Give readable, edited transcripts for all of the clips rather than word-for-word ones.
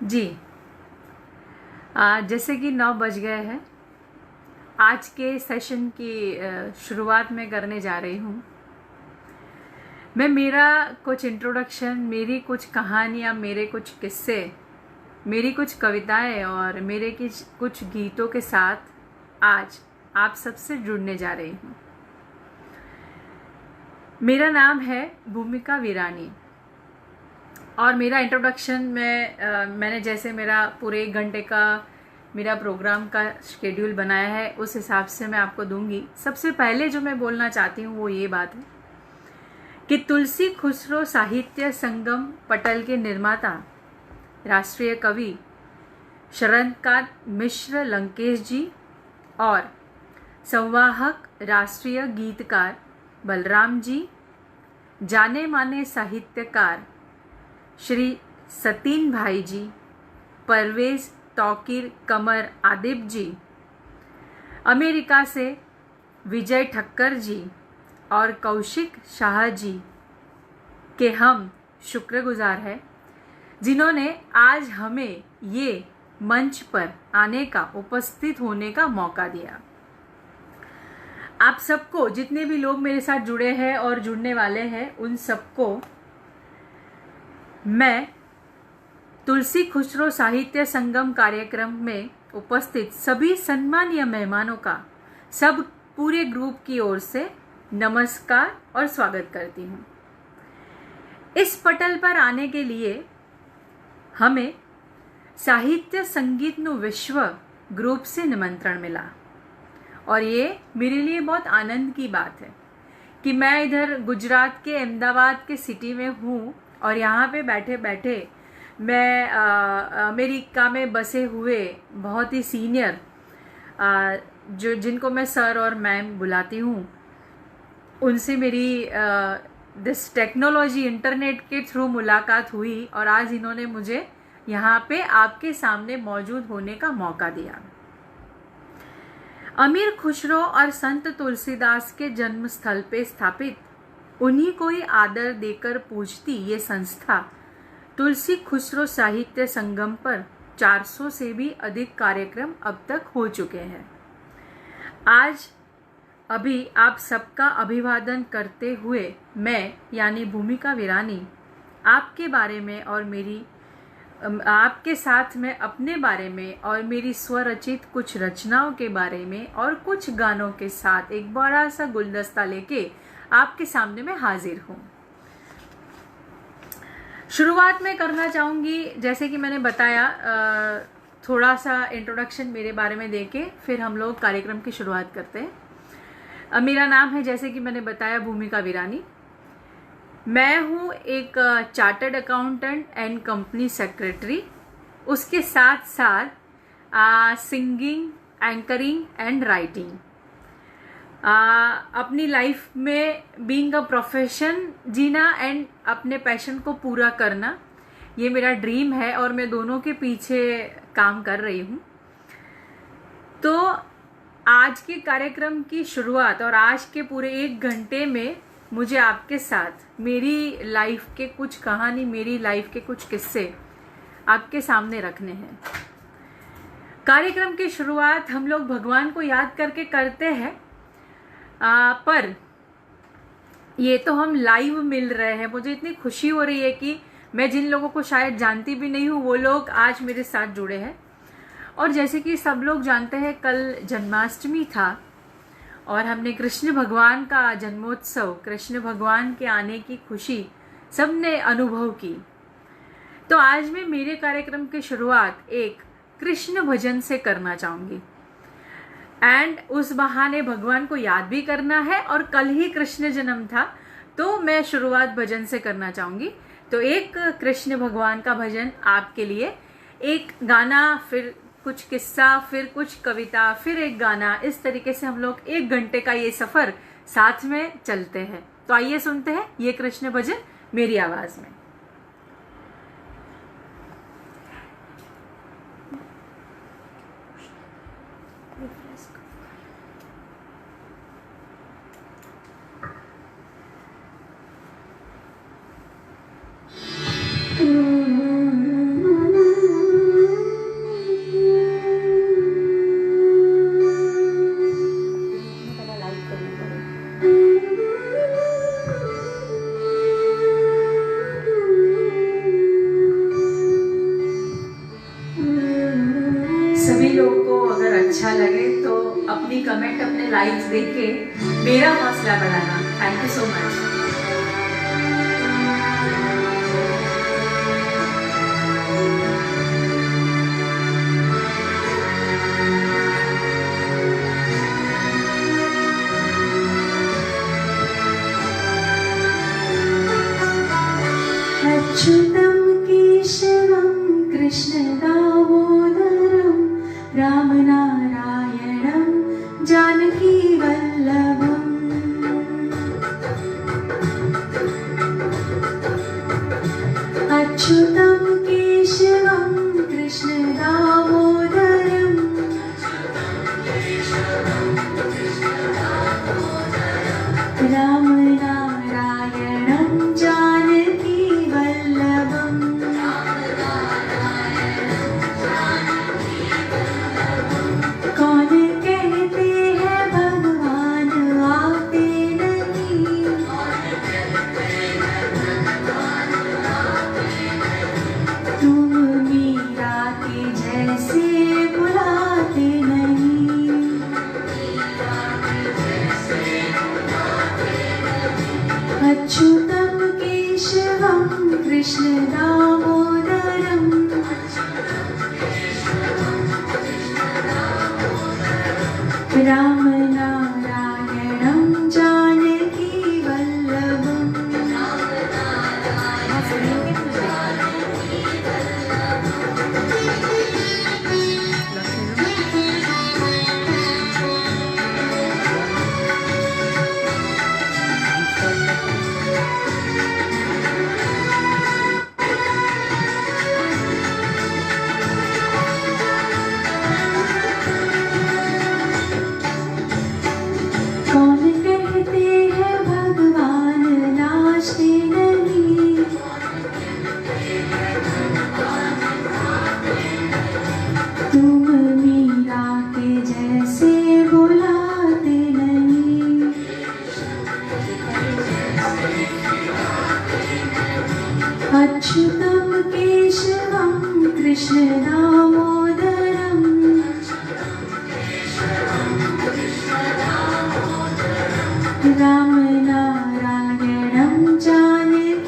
जी। जैसे कि 9 बज गए हैं। आज के सेशन की शुरुआत मैं करने जा रही हूँ। मैं मेरा कुछ इंट्रोडक्शन, मेरी कुछ कहानियाँ, मेरे कुछ किस्से, मेरी कुछ कविताएं और मेरे कुछ गीतों के साथ आज आप सबसे जुड़ने जा रही हूँ। मेरा नाम है भूमिका वीरानी और मेरा इंट्रोडक्शन मैंने जैसे मेरा पूरे 1 घंटे का मेरा प्रोग्राम का शेड्यूल बनाया है उस हिसाब से मैं आपको दूंगी। सबसे पहले जो मैं बोलना चाहती हूँ वो ये बात है कि तुलसी खुसरो साहित्य संगम पटल के निर्माता राष्ट्रीय कवि शरदकांत मिश्र लंकेश जी और संवाहक राष्ट्रीय गीतकार बलराम जी, जाने माने साहित्यकार श्री सतीन भाई जी, परवेज तौकीर कमर आदिब जी, अमेरिका से विजय ठक्कर जी और कौशिक शाह जी के हम शुक्रगुजार हैं जिन्होंने आज हमें ये मंच पर आने का, उपस्थित होने का मौका दिया। आप सबको, जितने भी लोग मेरे साथ जुड़े हैं और जुड़ने वाले हैं, उन सबको मैं तुलसी खुसरो साहित्य संगम कार्यक्रम में उपस्थित सभी सम्मानीय मेहमानों का सब पूरे ग्रुप की ओर से नमस्कार और स्वागत करती हूँ। इस पटल पर आने के लिए हमें साहित्य संगीत नु विश्व ग्रुप से निमंत्रण मिला और ये मेरे लिए बहुत आनंद की बात है कि मैं इधर गुजरात के अहमदाबाद के सिटी में हूँ और यहाँ पे बैठे बैठे मैं अमेरिका में बसे हुए बहुत ही सीनियर जिनको मैं सर और मैम बुलाती हूँ, उनसे मेरी दिस टेक्नोलॉजी इंटरनेट के थ्रू मुलाकात हुई और आज इन्होंने मुझे यहाँ पे आपके सामने मौजूद होने का मौका दिया। अमीर खुसरो और संत तुलसीदास के जन्म स्थल पे स्थापित उन्हीं को ही आदर देकर पूजती ये संस्था तुलसी खुसरो साहित्य संगम पर 400 से भी अधिक कार्यक्रम अब तक हो चुके हैं। आज अभी आप सबका अभिवादन करते हुए मैं यानी भूमिका वीरानी आपके बारे में और आपके साथ में अपने बारे में और मेरी स्वरचित कुछ रचनाओं के बारे में और कुछ गानों के साथ एक बड़ा सा गुलदस्ता लेके आपके सामने मैं हाजिर हूँ। शुरुआत में करना चाहूँगी, जैसे कि मैंने बताया, थोड़ा सा इंट्रोडक्शन मेरे बारे में देके फिर हम लोग कार्यक्रम की शुरुआत करते हैं। मेरा नाम है, जैसे कि मैंने बताया, भूमिका वीरानी। मैं हूँ एक chartered accountant and company secretary. उसके साथ साथ सिंगिंग, एंकरिंग एंड राइटिंग। अपनी लाइफ में बीइंग अ प्रोफेशन जीना एंड अपने पैशन को पूरा करना, ये मेरा ड्रीम है और मैं दोनों के पीछे काम कर रही हूँ। तो आज के कार्यक्रम की शुरुआत और आज के पूरे 1 घंटे में मुझे आपके साथ मेरी लाइफ के कुछ कहानी, मेरी लाइफ के कुछ किस्से आपके सामने रखने हैं। कार्यक्रम की शुरुआत हम लोग भगवान को याद करके करते हैं, पर ये तो हम लाइव मिल रहे हैं। मुझे इतनी खुशी हो रही है कि मैं जिन लोगों को शायद जानती भी नहीं हूँ वो लोग आज मेरे साथ जुड़े हैं। और जैसे कि सब लोग जानते हैं, कल जन्माष्टमी था और हमने कृष्ण भगवान का जन्मोत्सव, कृष्ण भगवान के आने की खुशी सबने अनुभव की। तो आज मैं मेरे कार्यक्रम की शुरुआत एक कृष्ण भजन से करना चाहूँगी एंड उस बहाने भगवान को याद भी करना है और कल ही कृष्ण जन्म था तो मैं शुरुआत भजन से करना चाहूँगी। तो एक कृष्ण भगवान का भजन आपके लिए, एक गाना, फिर कुछ किस्सा, फिर कुछ कविता, फिर एक गाना, इस तरीके से हम लोग 1 घंटे का ये सफर साथ में चलते हैं। तो आइए सुनते हैं ये कृष्ण भजन मेरी आवाज में। मेरा हौसला बढ़ाना। Thank you so much. अच्युतं केशवं कृष्णदामोदरं रामनारायणं जानकीवल्लभम् अच्युतं केशवं कृष्णदामोदरं रामनारायणं जानकीवल्लभम् कौन कहते हैं भगवान आते नहीं, तुम मीरा के जैसे बुलाते नहीं। अच्युतं केशवं कृष्णदामोदरं रामनारायणं जानकीवल्लभम् कौन कहते हैं भगवान नाचते नहीं, तुम मीरा के जैसे बुलाते नहीं। अच्युतं केशवं कृष्णदामोदरं रामनारायणं जानकीवल्लभम्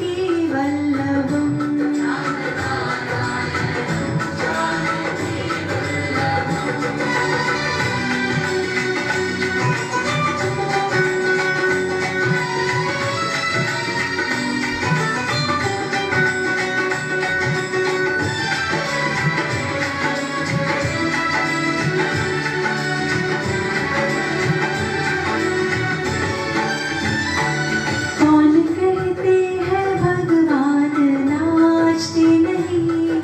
कौन कहते हैं भगवान नाचते नहीं,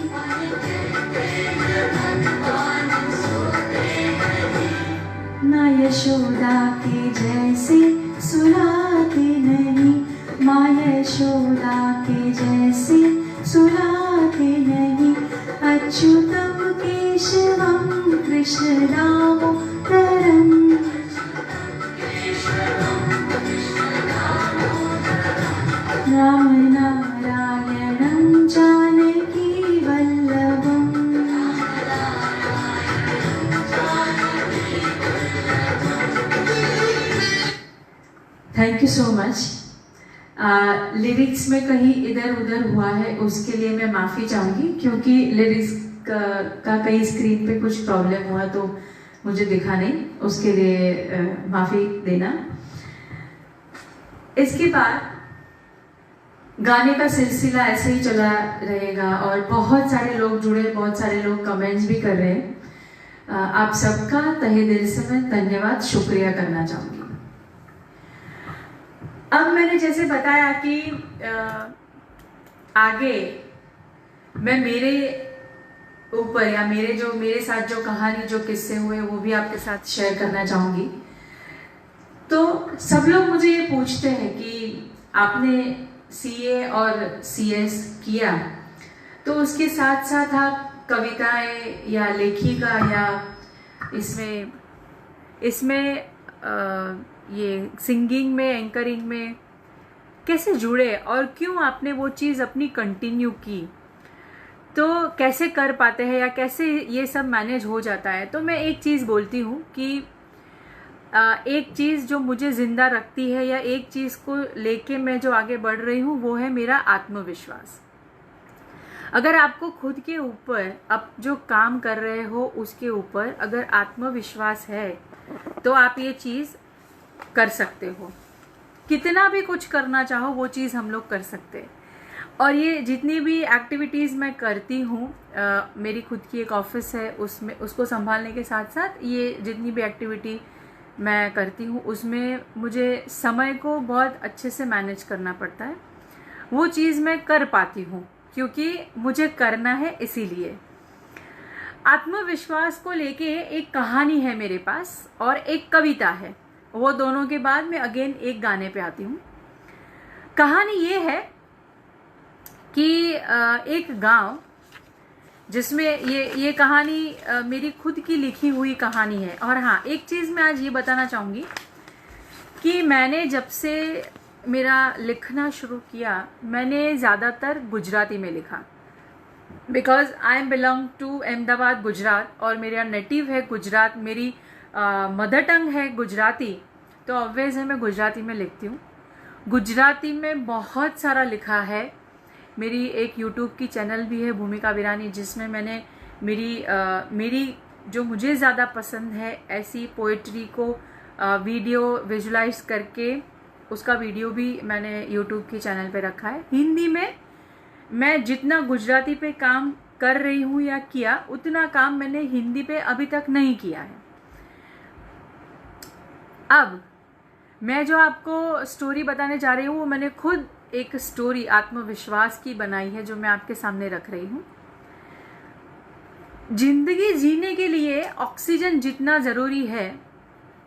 ना यशोदा के जैसे सुलाते नहीं, माँ यशोदा के जैसे सुलाते नहीं। अच्युतं केशवं कृष्णदामोदरं रामनारायणं जानकीवल्लभम् thank you so much. Lyrics में कहीं इधर उधर हुआ है उसके लिए मैं माफ़ी चाहूँगी, क्योंकि लिरिक्स का कहीं स्क्रीन पे कुछ प्रॉब्लम हुआ तो मुझे दिखा नहीं, उसके लिए माफ़ी देना। इसके बाद गाने का सिलसिला ऐसे ही चला रहेगा और बहुत सारे लोग जुड़े, बहुत सारे लोग कमेंट्स भी कर रहे हैं। आप सबका तहे दिल से मैं धन्यवाद, शुक्रिया करना चाहूँगी। अब मैंने जैसे बताया कि आगे मैं मेरे ऊपर या मेरे साथ जो कहानी, जो किस्से हुए वो भी आपके साथ शेयर करना चाहूँगी। तो सब लोग मुझे ये पूछते हैं कि आपने सीए और सीएस किया तो उसके साथ साथ आप कविताएं या लेखिका या इसमें ये सिंगिंग में, एंकरिंग में कैसे जुड़े और क्यों आपने वो चीज़ अपनी कंटिन्यू की, तो कैसे कर पाते हैं या कैसे ये सब मैनेज हो जाता है। तो मैं एक चीज़ बोलती हूँ कि एक चीज़ जो मुझे जिंदा रखती है या एक चीज़ को लेके मैं जो आगे बढ़ रही हूँ वो है मेरा आत्मविश्वास। अगर आपको खुद के ऊपर, आप जो काम कर रहे हो उसके ऊपर अगर आत्मविश्वास है तो आप ये चीज़ कर सकते हो। कितना भी कुछ करना चाहो वो चीज़ हम लोग कर सकते हैं। और ये जितनी भी एक्टिविटीज़ मैं करती हूँ, मेरी खुद की एक ऑफिस है, उसमें उसको संभालने के साथ साथ ये जितनी भी एक्टिविटी मैं करती हूँ उसमें मुझे समय को बहुत अच्छे से मैनेज करना पड़ता है। वो चीज़ मैं कर पाती हूँ क्योंकि मुझे करना है, इसीलिए। आत्मविश्वास को लेके एक कहानी है मेरे पास और एक कविता है, वो दोनों के बाद मैं अगेन एक गाने पे आती हूँ। कहानी ये है कि एक गांव जिसमें ये कहानी मेरी खुद की लिखी हुई कहानी है। और हाँ, एक चीज़ मैं आज ये बताना चाहूँगी कि मैंने जब से मेरा लिखना शुरू किया, मैंने ज़्यादातर गुजराती में लिखा, because I am belong to Ahmedabad Gujarat और मेरा नेटिव है गुजरात, मेरी मदर टंग है गुजराती, तो ऑब्वियस है मैं गुजराती में लिखती हूँ। गुजराती में बहुत सारा लिखा है। मेरी एक यूट्यूब की चैनल भी है भूमिका विरानी, जिसमें मैंने मेरी जो मुझे ज़्यादा पसंद है ऐसी पोइट्री को वीडियो विजुलाइज करके उसका वीडियो भी मैंने यूट्यूब की चैनल पे रखा है। हिंदी में मैं जितना गुजराती पे काम कर रही हूँ या किया, उतना काम मैंने हिंदी पे अभी तक नहीं किया है। अब मैं जो आपको स्टोरी बताने जा रही हूँ वो मैंने खुद एक स्टोरी आत्मविश्वास की बनाई है, जो मैं आपके सामने रख रही हूँ। जिंदगी जीने के लिए ऑक्सीजन जितना जरूरी है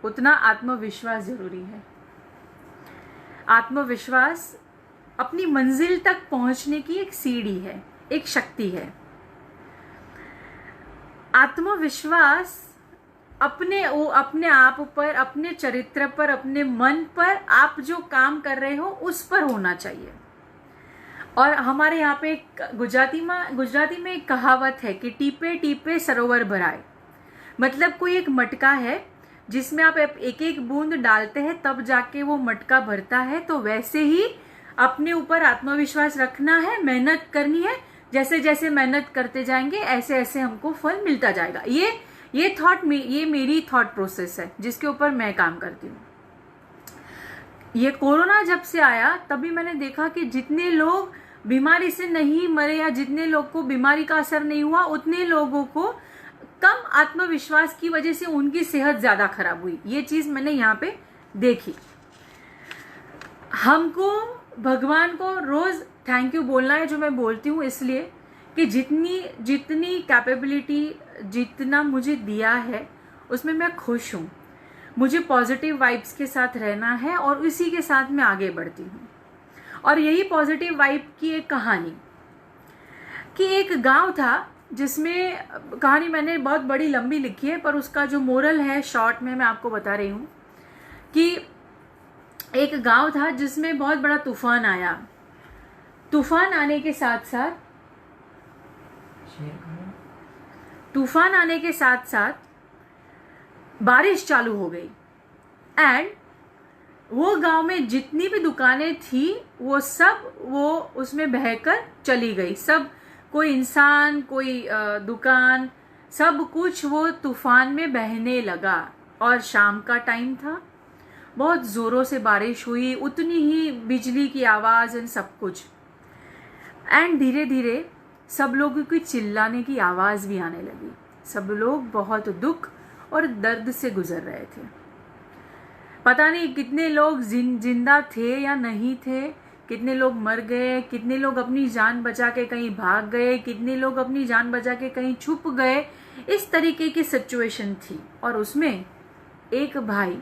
उतना आत्मविश्वास जरूरी है। आत्मविश्वास अपनी मंजिल तक पहुंचने की एक सीढ़ी है, एक शक्ति है। आत्मविश्वास अपने आप पर, अपने चरित्र पर, अपने मन पर, आप जो काम कर रहे हो उस पर होना चाहिए। और हमारे यहाँ पे गुजराती में एक कहावत है कि टीपे टीपे सरोवर भराए। मतलब कोई एक मटका है जिसमें आप एक एक बूंद डालते हैं तब जाके वो मटका भरता है। तो वैसे ही अपने ऊपर आत्मविश्वास रखना है, मेहनत करनी है। जैसे जैसे मेहनत करते जाएंगे ऐसे ऐसे हमको फल मिलता जाएगा। ये मेरी थॉट प्रोसेस है जिसके ऊपर मैं काम करती हूँ। ये कोरोना जब से आया तभी मैंने देखा कि जितने लोग बीमारी से नहीं मरे या जितने लोग को बीमारी का असर नहीं हुआ, उतने लोगों को कम आत्मविश्वास की वजह से उनकी सेहत ज्यादा खराब हुई। ये चीज मैंने यहाँ पे देखी। हमको भगवान को रोज थैंक यू बोलना है, जो मैं बोलती हूँ इसलिए कि जितनी कैपेबिलिटी, जितना मुझे दिया है उसमें मैं खुश हूँ। मुझे पॉजिटिव वाइब्स के साथ रहना है और इसी के साथ मैं आगे बढ़ती हूँ। और यही पॉजिटिव वाइब की एक कहानी कि एक गांव था जिसमें, कहानी मैंने बहुत बड़ी लंबी लिखी है पर उसका जो मोरल है शॉर्ट में मैं आपको बता रही हूँ कि एक गांव था जिसमें बहुत बड़ा तूफान आया। तूफान आने के साथ साथ बारिश चालू हो गई एंड वो गांव में जितनी भी दुकानें थी वो उसमें बहकर चली गई। सब, कोई इंसान, कोई दुकान, सब कुछ वो तूफान में बहने लगा। और शाम का टाइम था, बहुत जोरों से बारिश हुई, उतनी ही बिजली की आवाज एंड सब कुछ। एंड धीरे धीरे सब लोगों की चिल्लाने की आवाज भी आने लगी। सब लोग बहुत दुख और दर्द से गुजर रहे थे। पता नहीं कितने लोग जिंदा थे या नहीं थे, कितने लोग मर गए, कितने लोग अपनी जान बचा के कहीं भाग गए, कितने लोग अपनी जान बचा के कहीं छुप गए। इस तरीके की सिचुएशन थी और उसमें एक भाई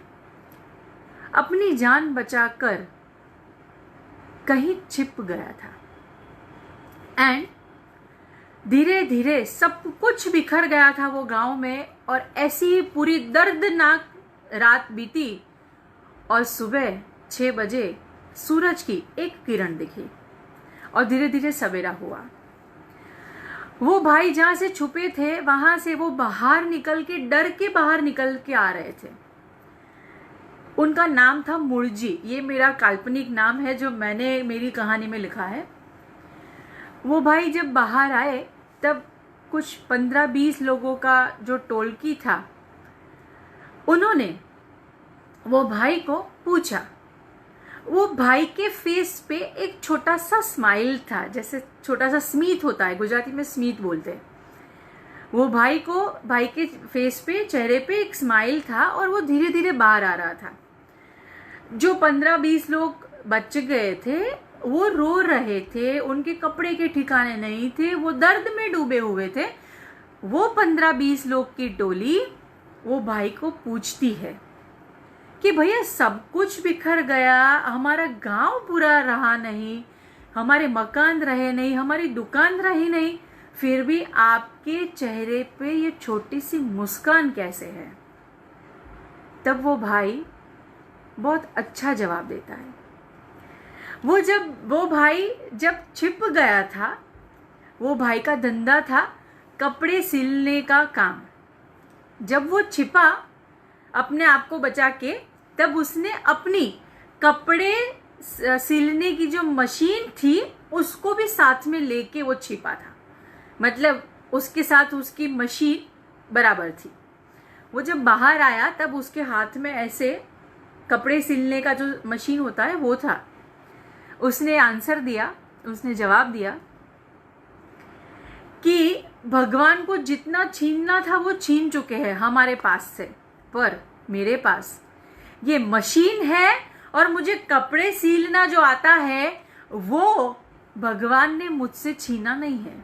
अपनी जान बचाकर कहीं छिप गया था एंड धीरे धीरे सब कुछ बिखर गया था वो गांव में। और ऐसी ही पूरी दर्दनाक रात बीती और सुबह 6 बजे सूरज की एक किरण दिखी और धीरे धीरे सवेरा हुआ। वो भाई जहां से छुपे थे वहां से वो बाहर निकल के, डर के बाहर निकल के आ रहे थे। उनका नाम था मुर्जी। ये मेरा काल्पनिक नाम है जो मैंने मेरी कहानी में लिखा है। वो भाई जब बाहर आए तब कुछ 15-20 लोगों का जो टोलकी था, उन्होंने वो भाई को पूछा। वो भाई के फेस पे एक छोटा सा स्माइल था, जैसे छोटा सा स्मित होता है, गुजराती में स्मित बोलते हैं। वो भाई के फेस पे, चेहरे पे एक स्माइल था और वो धीरे धीरे बाहर आ रहा था। जो 15-20 लोग बच गए थे वो रो रहे थे, उनके कपड़े के ठिकाने नहीं थे, वो दर्द में डूबे हुए थे। वो 15-20 लोग की टोली वो भाई को पूछती है कि भैया सब कुछ बिखर गया, हमारा गांव पूरा रहा नहीं, हमारे मकान रहे नहीं, हमारी दुकान रही नहीं, फिर भी आपके चेहरे पे ये छोटी सी मुस्कान कैसे है? तब वो भाई बहुत अच्छा जवाब देता है। वो भाई जब छिप गया था, वो भाई का धंधा था कपड़े सिलने का काम। जब वो छिपा अपने आप को बचा के, तब उसने अपनी कपड़े सिलने की जो मशीन थी उसको भी साथ में लेके वो छिपा था। मतलब उसके साथ उसकी मशीन बराबर थी। वो जब बाहर आया तब उसके हाथ में ऐसे कपड़े सिलने का जो मशीन होता है वो था। उसने आंसर दिया, उसने जवाब दिया कि भगवान को जितना छीनना था वो छीन चुके हैं हमारे पास से, पर मेरे पास ये मशीन है और मुझे कपड़े सिलना जो आता है वो भगवान ने मुझसे छीना नहीं है।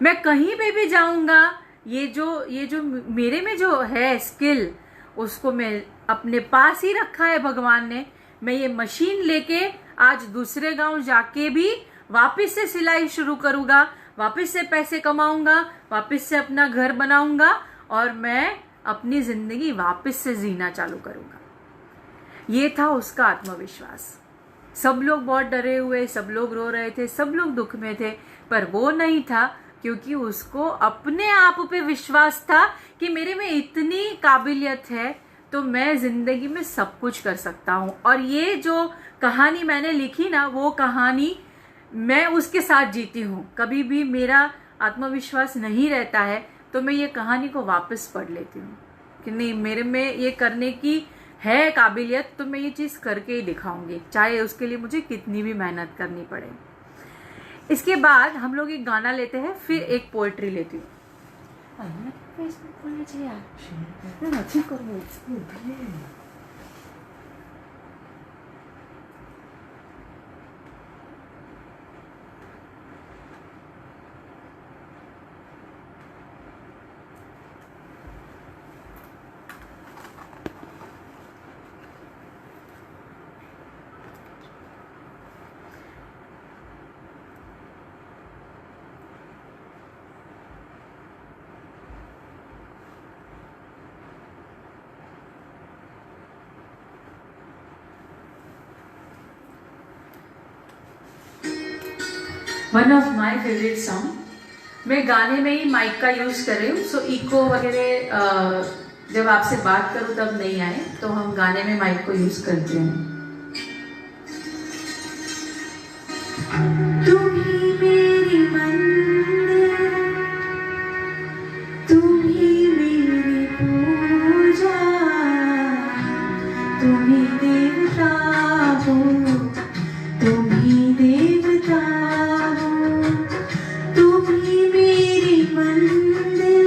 मैं कहीं पे भी जाऊंगा, ये जो मेरे में जो है स्किल, उसको मैं अपने पास ही रखा है भगवान ने। मैं ये मशीन लेके आज दूसरे गांव जाके भी वापस से सिलाई शुरू करूंगा, वापस से पैसे कमाऊंगा, वापस से अपना घर बनाऊंगा और मैं अपनी जिंदगी वापस से जीना चालू करूंगा। ये था उसका आत्मविश्वास। सब लोग बहुत डरे हुए, सब लोग रो रहे थे, सब लोग दुख में थे, पर वो नहीं था, क्योंकि उसको अपने आप पे विश्वास था कि मेरे में इतनी काबिलियत है तो मैं जिंदगी में सब कुछ कर सकता हूँ। और ये जो कहानी मैंने लिखी ना, वो कहानी मैं उसके साथ जीती हूँ। कभी भी मेरा आत्मविश्वास नहीं रहता है तो मैं ये कहानी को वापस पढ़ लेती हूँ कि नहीं, मेरे में ये करने की है काबिलियत, तो मैं ये चीज़ करके ही दिखाऊंगी, चाहे उसके लिए मुझे कितनी भी मेहनत करनी पड़े। इसके बाद हम लोग एक गाना लेते हैं, फिर एक पोएट्री लेती हूँ। One of my favourite song. मैं गाने में ही माइक का यूज कर रही हूँ, सो इको वगैरह जब आपसे बात करूँ तब नहीं आए, तो हम गाने में माइक को यूज करते हैं। तुम ही मेरी मंदिर, तुम ही मेरी पूजा, तुम ही देवता हो, तुम ही देवता हो, तुम ही मेरी मंदिर,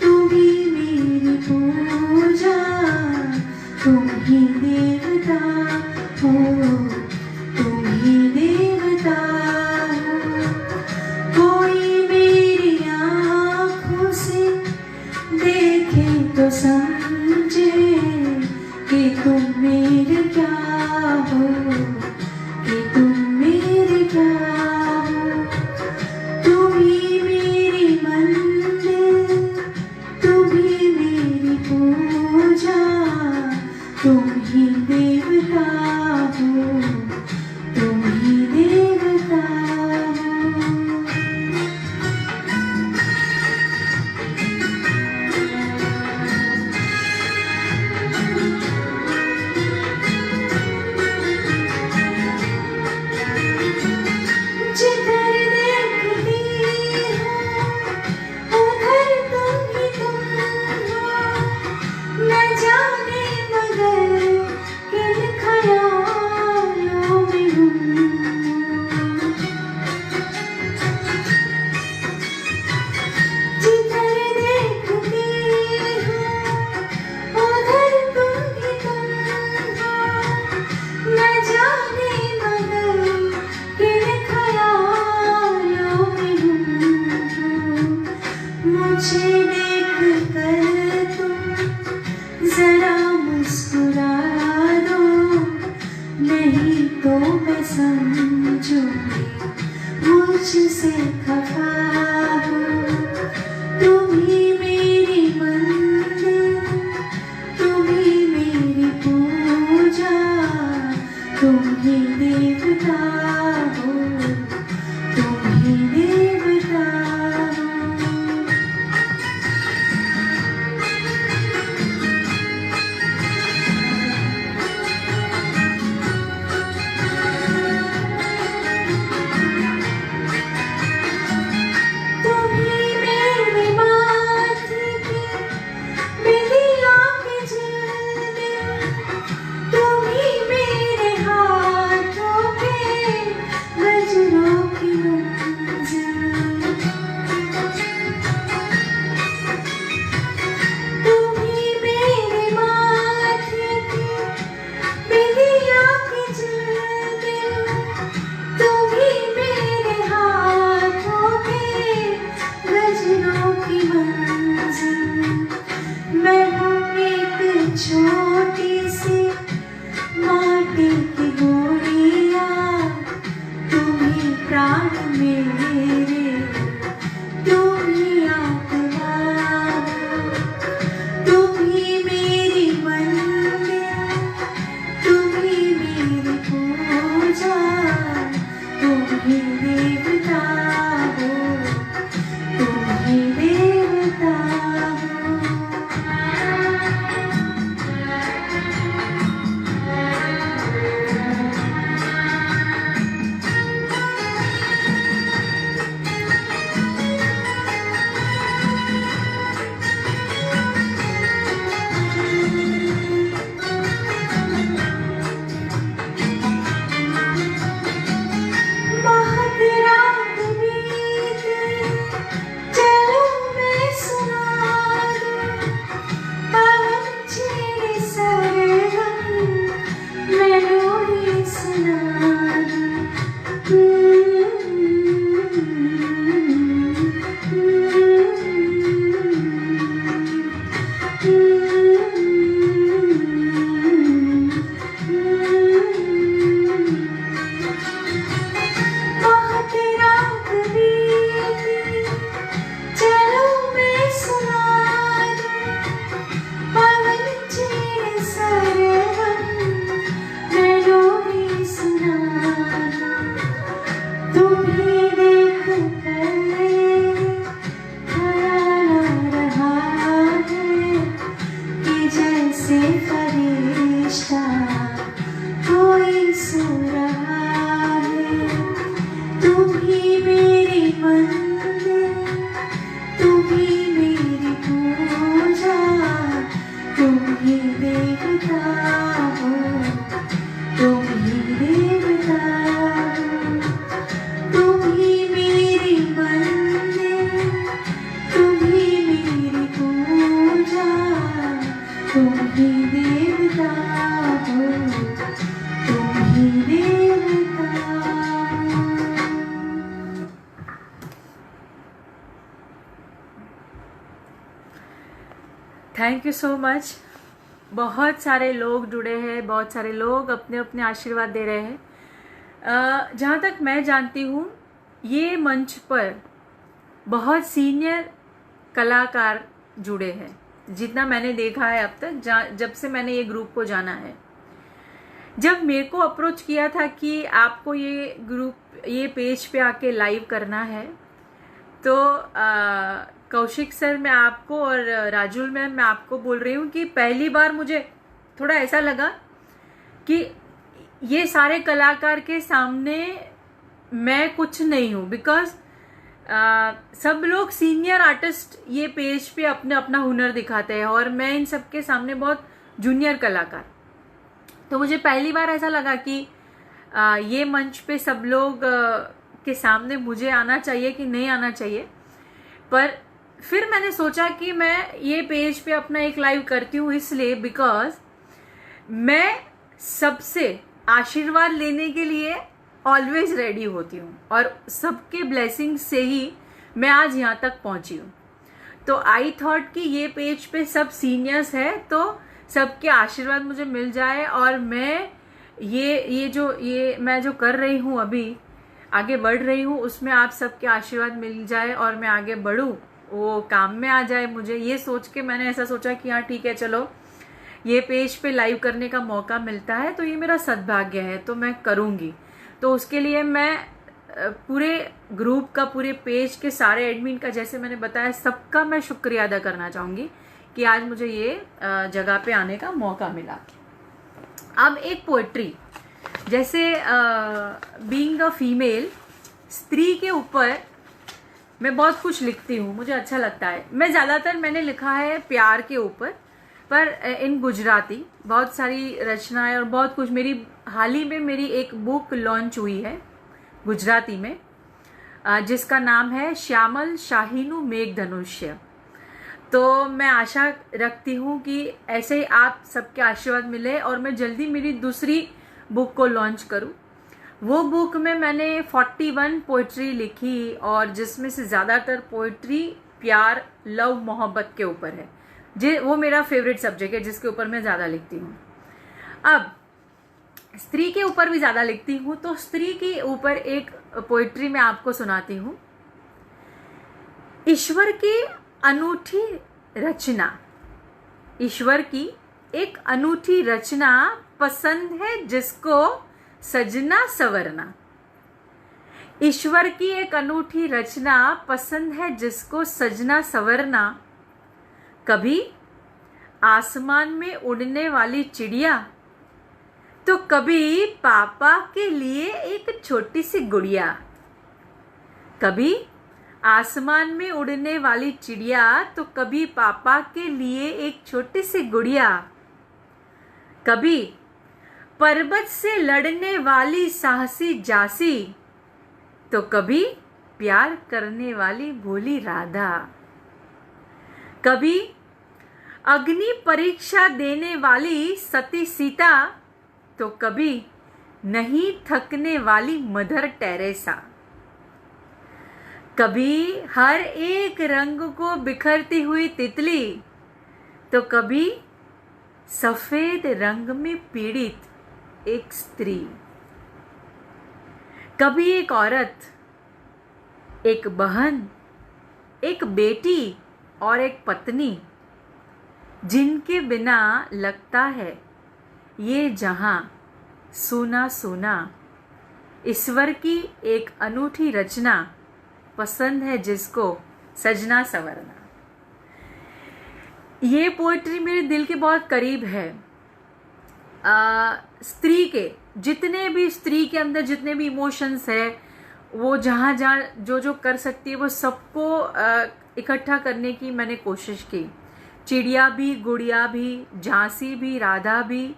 तुम ही मेरी पूजा, तुम ही देवता हो, तुम ही देवता हो। कोई मेरी आँखों से देखे तो समझे कि तुम मेरे क्या हो, कि तुम मेरे क्या हो। तुम ही मेरी मंदिर, तुम ही मेरी पूजा, तुम ही देवता हो, तुम ही देवता हो। समझोगे मुझसे खफा हो। तुम ही मेरी मंदिर, तुम ही मेरी पूजा, तुम ही देवता हो, तुम ही देवता हो। तुम ही मेरे माथे की बिंदिया के जलने, तुम ही मेरे हाथों के गजरों की मंजिल। तुम ही मेरे माथे की बिंदिया के जलने, तुम ही मेरे हाथों के गजरों की मंजिल। मैं हूँ एक छोटी सी माटी की गोरिया, तुम ही प्राण मेरे, तुम ही आत्मा हो। तुम ही मेरी मंदिर, तुम ही मेरी पूजा, तुम ही देवता हो, तुम ही देवता हो। बहुत रात बीत गई, चलो मैं सुना दूं, पवन छेड़े सरगम, मेलोडी सुना बहुत रात बीत गई, चलो मैं सुना दूं, पवन छेड़े सरगम, मेलोडी सुना दूं। तुम ही देख कर ख्याल आ रहा है कि जैसे फरिश्ता कोई सो रहा है। तुम ही मेरी मंदिर, तुम ही मेरी पूजा, तुम ही देवता हो, तुम ही देवता हो। तुम ही मेरी मंदिर, तुम ही मेरी पूजा, तुम ही देवता हो, तुम ही देवता हो। Thank you so much. बहुत सारे लोग जुड़े हैं, बहुत सारे लोग अपने अपने आशीर्वाद दे रहे हैं। जहाँ तक मैं जानती हूँ, ये मंच पर बहुत सीनियर कलाकार जुड़े हैं, जितना मैंने देखा है अब तक, जब से मैंने ये ग्रुप को जाना है। जब मेरे को अप्रोच किया था कि आपको ये ग्रुप, ये पेज पे आके लाइव करना है, तो कौशिक सर, मैं आपको, और राजुल मैम, मैं आपको बोल रही हूँ कि पहली बार मुझे थोड़ा ऐसा लगा कि ये सारे कलाकार के सामने मैं कुछ नहीं हूँ, बिकॉज सब लोग सीनियर आर्टिस्ट ये पेज पे अपने अपना हुनर दिखाते हैं और मैं इन सब के सामने बहुत जूनियर कलाकार। तो मुझे पहली बार ऐसा लगा कि ये मंच पे सब लोग के सामने मुझे आना चाहिए कि नहीं आना चाहिए। पर फिर मैंने सोचा कि मैं ये पेज पे अपना एक लाइव करती हूँ, इसलिए बिकॉज मैं सबसे आशीर्वाद लेने के लिए ऑलवेज रेडी होती हूँ और सबके ब्लेसिंग से ही मैं आज यहाँ तक पहुँची हूँ। तो आई थॉट कि ये पेज पे सब सीनियर्स है तो सबके आशीर्वाद मुझे मिल जाए और मैं ये मैं जो कर रही हूँ अभी, आगे बढ़ रही हूँ, उसमें आप सबके आशीर्वाद मिल जाए और मैं आगे बढ़ूँ, वो काम में आ जाए मुझे, ये सोच के मैंने ऐसा सोचा कि हाँ ठीक है, चलो ये पेज पे लाइव करने का मौका मिलता है तो ये मेरा सद्भाग्य है, तो मैं करूँगी। तो उसके लिए मैं पूरे ग्रुप का, पूरे पेज के सारे एडमिन का, जैसे मैंने बताया, सबका मैं शुक्रिया अदा करना चाहूँगी कि आज मुझे ये जगह पे आने का मौका मिला। अब एक पोएट्री, जैसे बीइंग अ फीमेल, स्त्री के ऊपर मैं बहुत कुछ लिखती हूँ, मुझे अच्छा लगता है। मैंने लिखा है प्यार के ऊपर, पर इन गुजराती बहुत सारी रचनाएं और बहुत कुछ। हाल ही में मेरी एक बुक लॉन्च हुई है गुजराती में, जिसका नाम है श्यामल शाहीनु मेघधनुष्य। तो मैं आशा रखती हूँ कि ऐसे ही आप सबके आशीर्वाद मिले और मैं जल्दी मेरी दूसरी बुक को लॉन्च करूँ। वो बुक में मैंने 41 पोइट्री लिखी और जिसमें से ज़्यादातर पोइट्री प्यार, लव, मोहब्बत के ऊपर है। वो मेरा फेवरेट सब्जेक्ट है जिसके ऊपर मैं ज़्यादा लिखती हूँ। अब स्त्री के ऊपर भी ज़्यादा लिखती हूँ, तो स्त्री के ऊपर एक पोइट्री मैं आपको सुनाती हूँ। ईश्वर की अनूठी रचना, ईश्वर की एक अनूठी रचना, पसंद है जिसको सजना सवरना। ईश्वर की एक अनूठी रचना, पसंद है जिसको सजना सवरना। कभी आसमान में उड़ने वाली चिड़िया, तो कभी पापा के लिए एक छोटी सी गुड़िया। कभी आसमान में उड़ने वाली चिड़िया, तो कभी पापा के लिए एक छोटी सी गुड़िया। कभी पर्वत से लड़ने वाली साहसी जासी, तो कभी प्यार करने वाली भोली राधा। कभी अग्नि परीक्षा देने वाली सती सीता, तो कभी नहीं थकने वाली मदर टेरेसा। कभी हर एक रंग को बिखरती हुई तितली, तो कभी सफेद रंग में पीड़ित एक स्त्री। कभी एक औरत, एक बहन, एक बेटी और एक पत्नी, जिनके बिना लगता है ये जहां सूना सूना। ईश्वर की एक अनूठी रचना, पसंद है जिसको सजना सवरना। ये पोएट्री मेरे दिल के बहुत करीब है। स्त्री के जितने भी, स्त्री के अंदर जितने भी इमोशंस है, वो जहाँ जहाँ जो जो कर सकती है वो सबको इकट्ठा करने की मैंने कोशिश की। चिड़िया भी, गुड़िया भी, झांसी भी, राधा भी,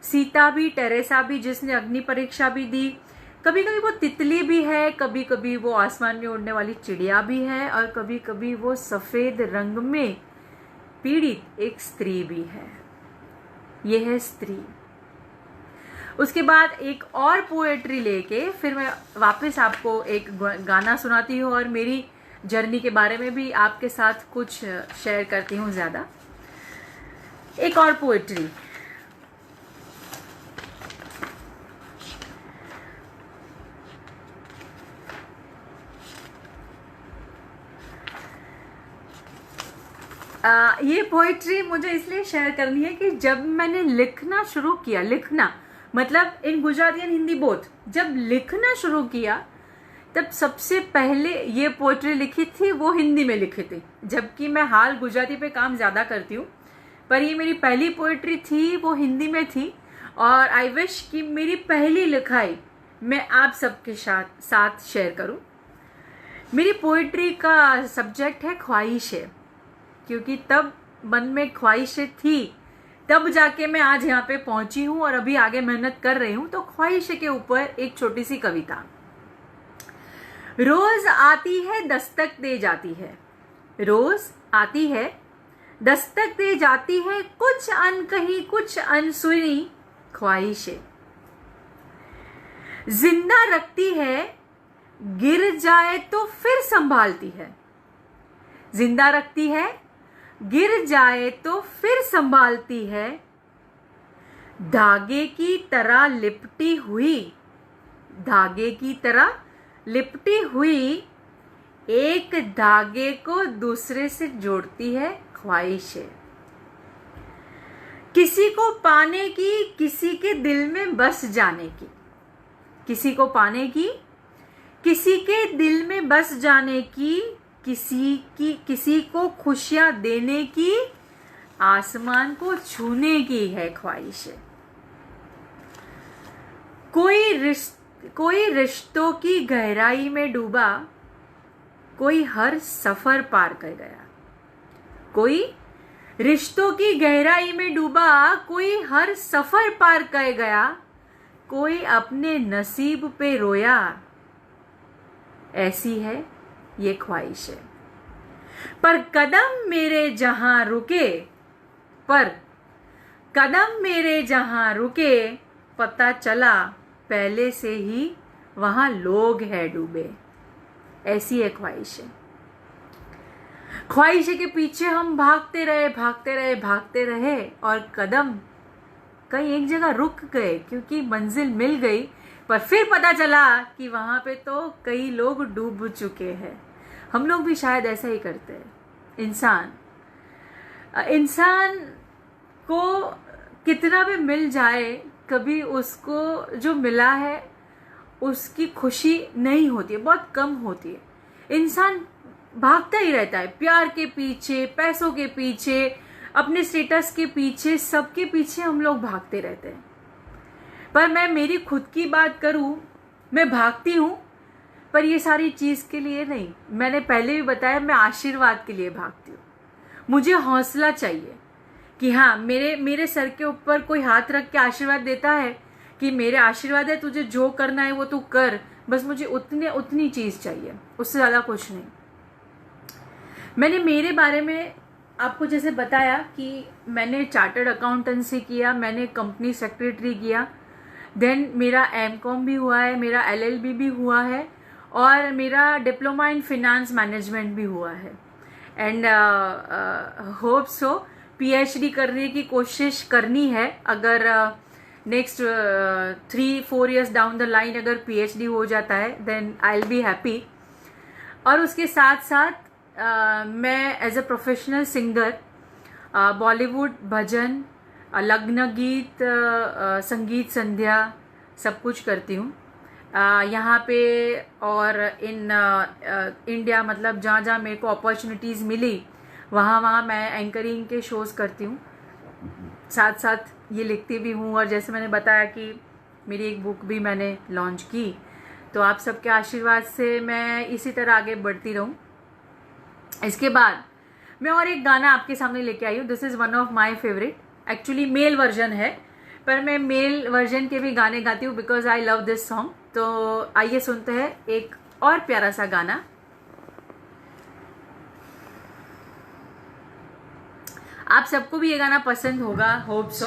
सीता भी, टेरेसा भी जिसने अग्नि परीक्षा भी दी, कभी कभी वो तितली भी है, कभी कभी वो आसमान में उड़ने वाली चिड़िया भी है, और कभी कभी वो सफ़ेद रंग में पीड़ित एक स्त्री भी है। ये है स्त्री। उसके बाद एक और पोएट्री लेके फिर मैं वापस आपको एक गाना सुनाती हूँ और मेरी जर्नी के बारे में भी आपके साथ कुछ शेयर करती हूँ ज़्यादा। एक और पोएट्री, ये पोइट्री मुझे इसलिए शेयर करनी है कि जब मैंने लिखना शुरू किया, लिखना मतलब इन गुजराती एंड हिंदी बोथ, जब लिखना शुरू किया तब सबसे पहले ये पोइट्री लिखी थी वो हिंदी में लिखी थी, जबकि मैं हाल गुजराती पे काम ज़्यादा करती हूँ, पर ये मेरी पहली पोइट्री थी, वो हिंदी में थी। और आई विश कि मेरी पहली लिखाई मैं आप सबके साथ शेयर करूँ। मेरी पोइट्री का सब्जेक्ट है ख्वाहिशें, क्योंकि तब मन में ख्वाहिशें थी, तब जाके मैं आज यहाँ पे पहुंची हूँ और अभी आगे मेहनत कर रही हूँ। तो ख्वाहिशें के ऊपर एक छोटी सी कविता। रोज आती है दस्तक दे जाती है, रोज आती है दस्तक दे जाती है, कुछ अनकही कुछ अनसुनी ख्वाहिशें। जिंदा रखती है, गिर जाए तो फिर संभालती है। जिंदा रखती है, गिर जाए तो फिर संभालती है। धागे की तरह लिपटी हुई, धागे की तरह लिपटी हुई एक धागे को दूसरे से जोड़ती है ख्वाहिशें। किसी को पाने की, किसी के दिल में बस जाने की, किसी को पाने की, किसी के दिल में बस जाने की, किसी को खुशियां देने की, आसमान को छूने की है ख्वाहिशें। कोई रिश्तों की गहराई में डूबा, कोई हर सफर पार कर गया। कोई रिश्तों की गहराई में डूबा, कोई हर सफर पार कर गया, कोई अपने नसीब पे रोया। ऐसी है ये ख्वाहिशें। पर कदम मेरे जहां रुके, पर कदम मेरे जहां रुके, पता चला पहले से ही वहां लोग हैं डूबे। ऐसी है ख्वाहिशें। ख्वाहिशें के पीछे हम भागते रहे, भागते रहे, भागते रहे और कदम कहीं एक जगह रुक गए क्योंकि मंजिल मिल गई, पर फिर पता चला कि वहां पे तो कई लोग डूब चुके हैं। हम लोग भी शायद ऐसा ही करते हैं। इंसान को कितना भी मिल जाए, कभी उसको जो मिला है उसकी खुशी नहीं होती है, बहुत कम होती है। इंसान भागता ही रहता है प्यार के पीछे, पैसों के पीछे, अपने स्टेटस के पीछे, सबके पीछे हम लोग भागते रहते हैं। पर मैं मेरी खुद की बात करूं, मैं भागती हूं, पर ये सारी चीज के लिए नहीं। मैंने पहले भी बताया, मैं आशीर्वाद के लिए भागती हूँ। मुझे हौसला चाहिए कि हाँ, मेरे सर के ऊपर कोई हाथ रख के आशीर्वाद देता है कि मेरे आशीर्वाद है, तुझे जो करना है वो तू कर, बस मुझे उतनी चीज चाहिए, उससे ज्यादा कुछ नहीं। मैंने मेरे बारे में आपको जैसे बताया कि मैंने चार्टर्ड अकाउंटेंसी किया, मैंने कंपनी सेक्रेटरी किया, देन मेरा एमकॉम भी हुआ है, मेरा एलएलबी भी हुआ है और मेरा डिप्लोमा इन फिनेंस मैनेजमेंट भी हुआ है। एंड होप सो पीएचडी करने की कोशिश करनी है। अगर next 3-4 years down the line अगर पीएचडी हो जाता है then I will be happy. और उसके साथ साथ मैं as a professional singer Bollywood, भजन, लग्न गीत, संगीत संध्या सब कुछ करती हूँ यहाँ पे। और इन इंडिया, मतलब जहाँ जहाँ मेरे को अपॉर्चुनिटीज़ मिली वहाँ मैं एंकरिंग के शोज़ करती हूँ, साथ साथ ये लिखती भी हूँ। और जैसे मैंने बताया कि मेरी एक बुक भी मैंने लॉन्च की, तो आप सबके आशीर्वाद से मैं इसी तरह आगे बढ़ती रहूँ। इसके बाद मैं और एक गाना आपके सामने लेके आई हूँ। This is one of my favourite, actually male version है, पर मैं मेल वर्जन के भी गाने गाती हूँ because I love this song. तो आइए सुनते हैं एक और प्यारा सा गाना। आप सबको भी ये गाना पसंद होगा, होप सो।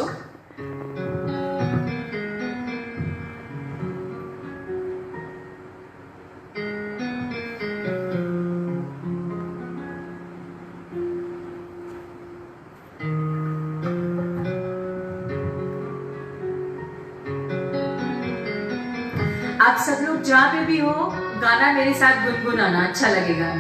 आप सब लोग जहाँ पे भी हो, गाना मेरे साथ गुनगुनाना, अच्छा लगेगा।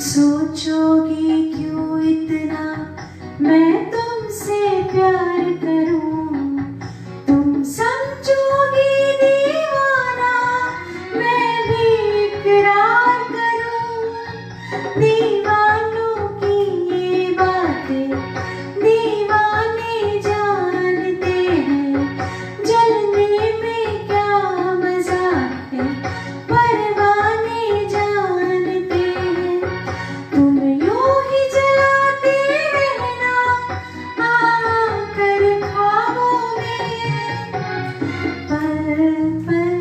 सोचोगी क्यों इतना मैं तुमसे प्यार करूं, तुम समझोगी दीवाना मैं भी इकरार करूं। दीवानों की ये बातें दीवाने जानते हैं, जलने में क्या मजा है परवाने जानते हैं। तुम यूं ही जलाते रहना आकर ख्वाबों में, पल पल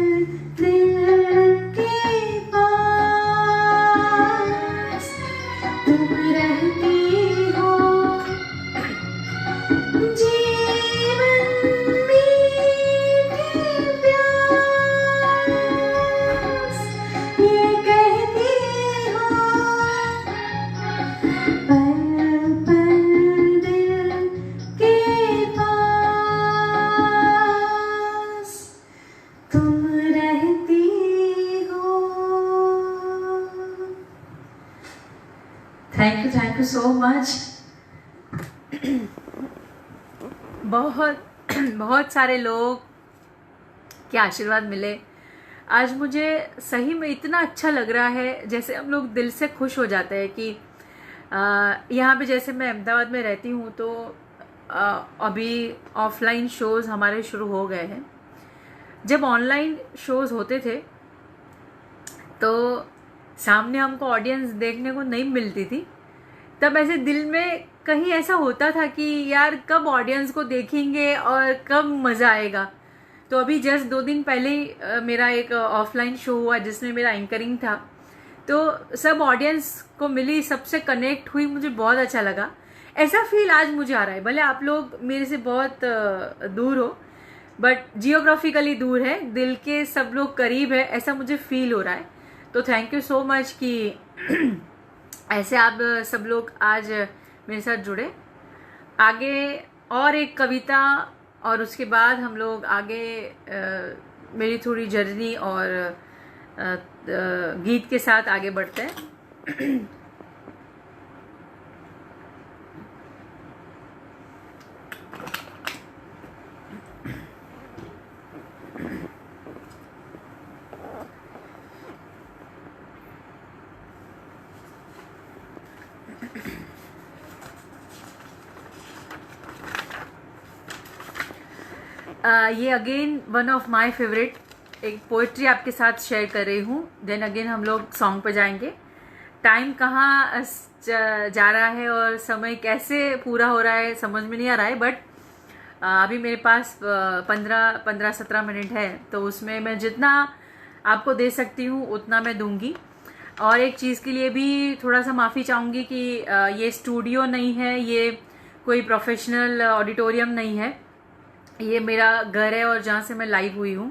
दिल के पास तुम रहती हो। जीवन मीठी प्यास ये कहती हो, पल पल दिल के पास तुम रहती हो। Thank you so much. बहुत बहुत सारे लोग के आशीर्वाद मिले। आज मुझे सही में इतना अच्छा लग रहा है, जैसे हम लोग दिल से खुश हो जाते हैं कि यहाँ पे जैसे मैं अहमदाबाद में रहती हूँ तो अभी ऑफलाइन शोज़ हमारे शुरू हो गए हैं। जब ऑनलाइन शोज़ होते थे तो सामने हमको ऑडियंस देखने को नहीं मिलती थी, तब ऐसे दिल में कहीं ऐसा होता था कि यार कब ऑडियंस को देखेंगे और कब मज़ा आएगा। तो अभी जस्ट 2 दिन पहले ही मेरा एक ऑफलाइन शो हुआ जिसमें मेरा एंकरिंग था, तो सब ऑडियंस को मिली, सबसे कनेक्ट हुई, मुझे बहुत अच्छा लगा। ऐसा फील आज मुझे आ रहा है, भले आप लोग मेरे से बहुत दूर हो, बट जियोग्राफिकली दूर है, दिल के सब लोग करीब है, ऐसा मुझे फील हो रहा है। तो थैंक यू सो मच कि ऐसे आप सब लोग आज मेरे साथ जुड़े। आगे और एक कविता और उसके बाद हम लोग आगे मेरी थोड़ी जर्नी और गीत के साथ आगे बढ़ते हैं। ये again one of my favourite, एक पोइट्री आपके साथ शेयर कर रही हूँ। देन अगेन हम लोग सॉन्ग पे जाएंगे। टाइम कहाँ जा रहा है और समय कैसे पूरा हो रहा है समझ में नहीं आ रहा है, बट अभी मेरे पास 15-17 मिनट है, तो उसमें मैं जितना आपको दे सकती हूँ उतना मैं दूंगी। और एक चीज़ के लिए भी थोड़ा सा माफ़ी चाहूँगी कि ये स्टूडियो नहीं है, ये कोई प्रोफेशनल ऑडिटोरियम नहीं है, ये मेरा घर है और जहाँ से मैं लाइव हुई हूँ।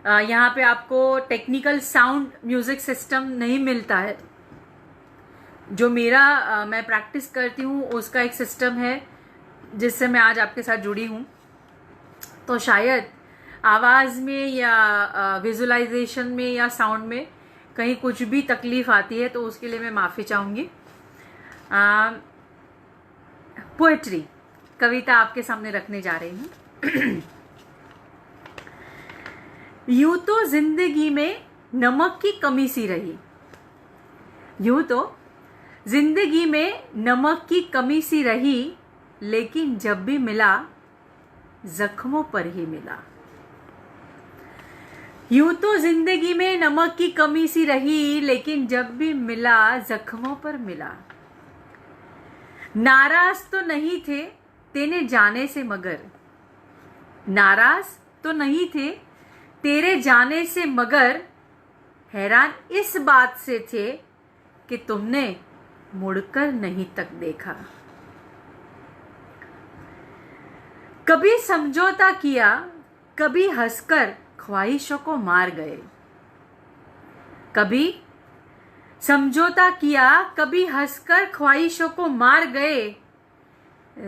यहाँ पे आपको टेक्निकल साउंड म्यूज़िक सिस्टम नहीं मिलता है। जो मेरा मैं प्रैक्टिस करती हूँ उसका एक सिस्टम है जिससे मैं आज आपके साथ जुड़ी हूँ। तो शायद आवाज़ में या विजुअलाइजेशन में या साउंड में कहीं कुछ भी तकलीफ आती है तो उसके लिए मैं माफ़ी चाहूँगी। पोएट्री कविता आपके सामने रखने जा रही हूँ। यूं तो जिंदगी में नमक की कमी सी रही, यूं तो जिंदगी में नमक की कमी सी रही, लेकिन जब भी मिला जख्मों पर ही मिला। यूं तो जिंदगी में नमक की कमी सी रही, लेकिन जब भी मिला जख्मों पर मिला। नाराज तो नहीं थे तेरे जाने से, मगर नाराज तो नहीं थे तेरे जाने से, मगर हैरान इस बात से थे कि तुमने मुड़कर नहीं तक देखा। कभी समझौता किया, कभी हंसकर ख्वाहिशों को मार गए। कभी समझौता किया, कभी हंसकर ख्वाहिशों को मार गए।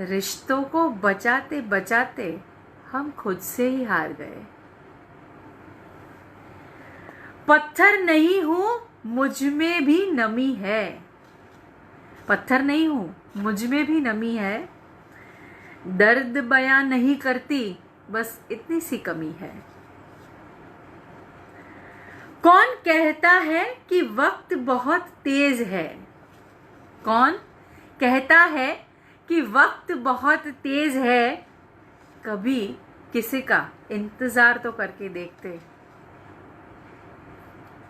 रिश्तों को बचाते बचाते हम खुद से ही हार गए। पत्थर नहीं हूं, मुझ में भी नमी है, पत्थर नहीं हूँ, मुझ में भी नमी है। दर्द बयां नहीं करती, बस इतनी सी कमी है। कौन कहता है कि वक्त बहुत तेज है? कौन कहता है कि वक्त बहुत तेज है? कभी किसी का इंतजार तो करके देखते।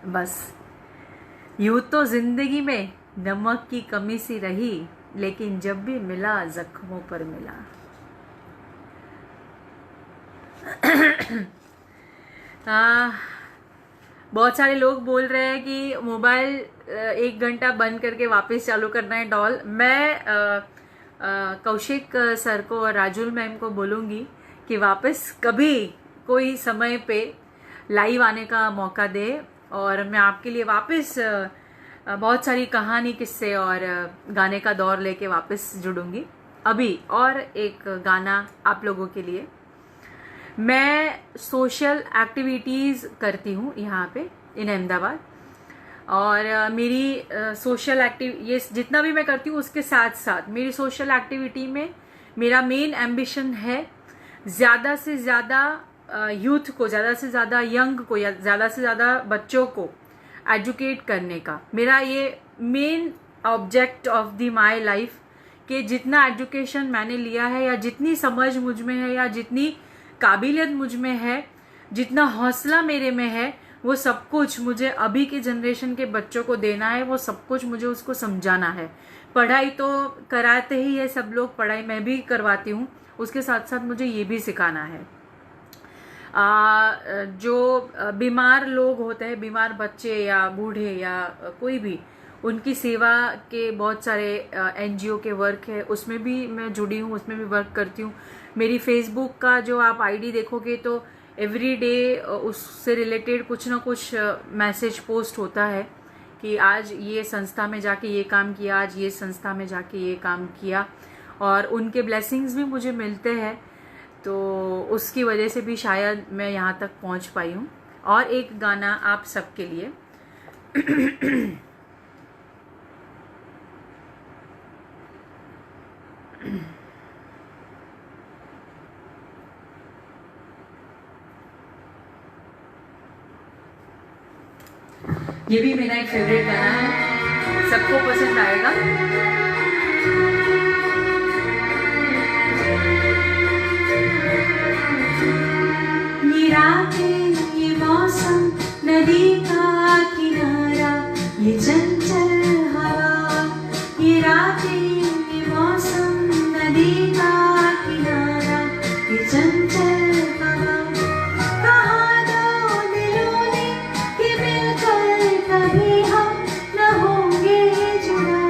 बस यूं तो जिंदगी में नमक की कमी सी रही, लेकिन जब भी मिला जख्मों पर मिला। बहुत सारे लोग बोल रहे हैं कि मोबाइल 1 घंटा बंद करके वापस चालू करना है डॉल। मैं कौशिक सर को और राजुल मैम को बोलूँगी कि वापस कभी कोई समय पे लाइव आने का मौका दे, और मैं आपके लिए वापस बहुत सारी कहानी, किस्से और गाने का दौर लेके वापस जुड़ूंगी। अभी और एक गाना आप लोगों के लिए। मैं सोशल एक्टिविटीज़ करती हूँ यहाँ पे इन अहमदाबाद, और मेरी सोशल ये जितना भी मैं करती हूँ उसके साथ साथ मेरी सोशल एक्टिविटी में मेरा मेन एम्बिशन है ज़्यादा से ज़्यादा यूथ को, ज़्यादा से ज़्यादा यंग को, या ज़्यादा से ज़्यादा बच्चों को एजुकेट करने का। मेरा ये main object of the my life कि जितना एजुकेशन मैंने लिया है, या जितनी समझ मुझ में है, या जितनी काबिलियत मुझ में है, जितना हौसला मेरे में है, वो सब कुछ मुझे अभी के जनरेशन के बच्चों को देना है। वो सब कुछ मुझे उसको समझाना है। पढ़ाई तो कराते ही है सब लोग, पढ़ाई मैं भी करवाती हूँ, उसके साथ साथ मुझे ये भी सिखाना है। जो बीमार लोग होते हैं, बीमार बच्चे या बूढ़े या कोई भी, उनकी सेवा के बहुत सारे एनजीओ के वर्क है, उसमें भी मैं जुड़ी हूँ, उसमें भी वर्क करती हूँ। मेरी फेसबुक का जो आप आईडी देखोगे तो एवरी डे उससे रिलेटेड कुछ ना कुछ मैसेज पोस्ट होता है कि आज ये संस्था में जाके ये काम किया, आज ये संस्था में जाके ये काम किया, और उनके ब्लेसिंग्स भी मुझे मिलते हैं। तो उसकी वजह से भी शायद मैं यहाँ तक पहुँच पाई हूँ। और एक गाना आप सबके लिए। ये भी मेरा एक फेवरेट गाना है, सबको पसंद आएगा। ये रातें, ये मौसम, नदी का किनारा, ये चंचल हवा। ये रातें, ये मौसम, नदी का किनारा, ये चंचल हवा। कहा दो दिलों ने कि मिलकर कभी हम न होंगे जुड़ा।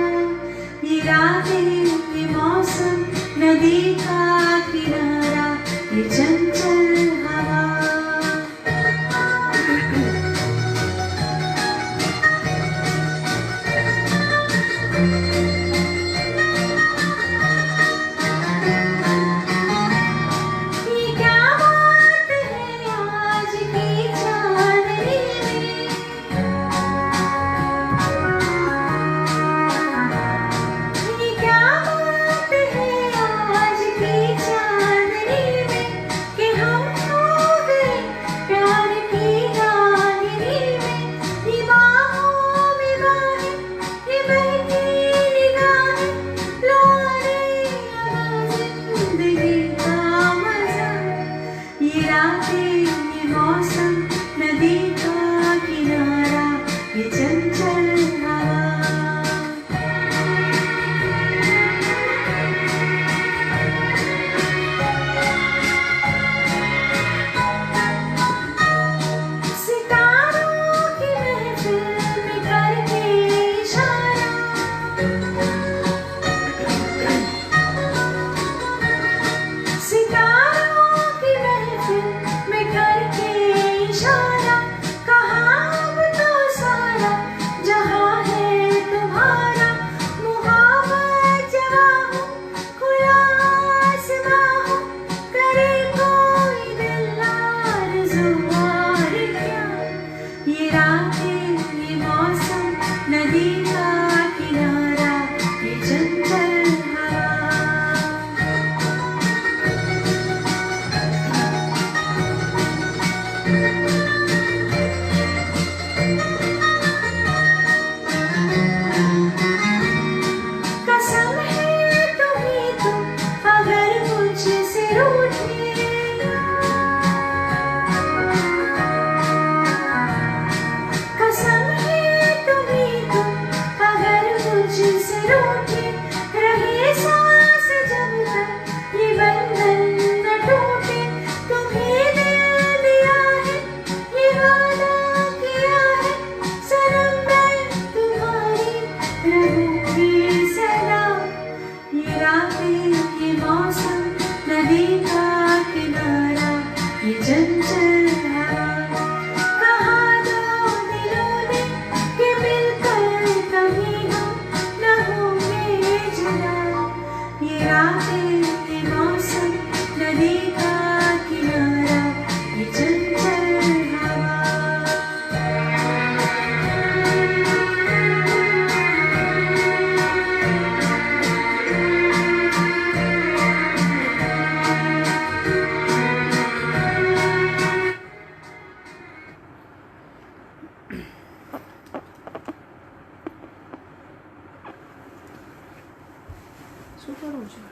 सुपर हो जाए।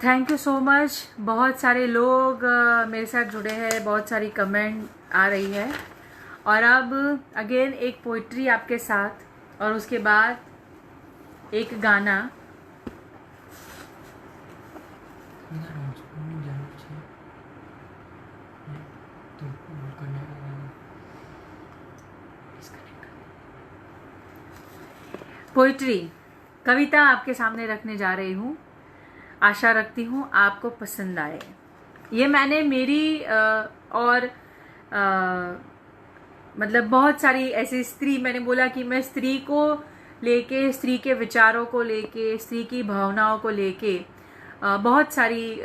Thank you so much. बहुत सारे लोग मेरे साथ जुड़े हैं, बहुत सारी कमेंट आ रही है। और अब अगेन एक पोइट्री आपके साथ और उसके बाद एक गाना। पोइट्री कविता आपके सामने रखने जा रही हूँ। आशा रखती हूँ आपको पसंद आए। ये मैंने मेरी और मतलब बहुत सारी ऐसी स्त्री, मैंने बोला कि मैं स्त्री को लेके, स्त्री के विचारों को लेके, स्त्री की भावनाओं को लेके बहुत सारी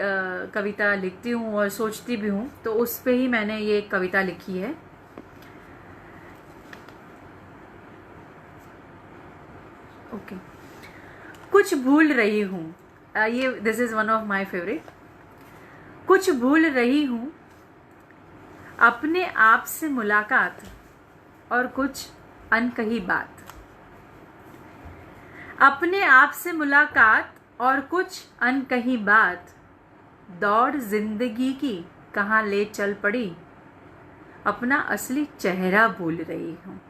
कविता लिखती हूँ और सोचती भी हूँ। तो उस पे ही मैंने ये कविता लिखी है। ओके। कुछ भूल रही हूँ, ये this is one of my favourite. कुछ भूल रही हूँ अपने आप से मुलाकात और कुछ अनकही बात। अपने आप से मुलाकात और कुछ अनकही बात। दौड़ जिंदगी की कहाँ ले चल पड़ी, अपना असली चेहरा भूल रही हूँ।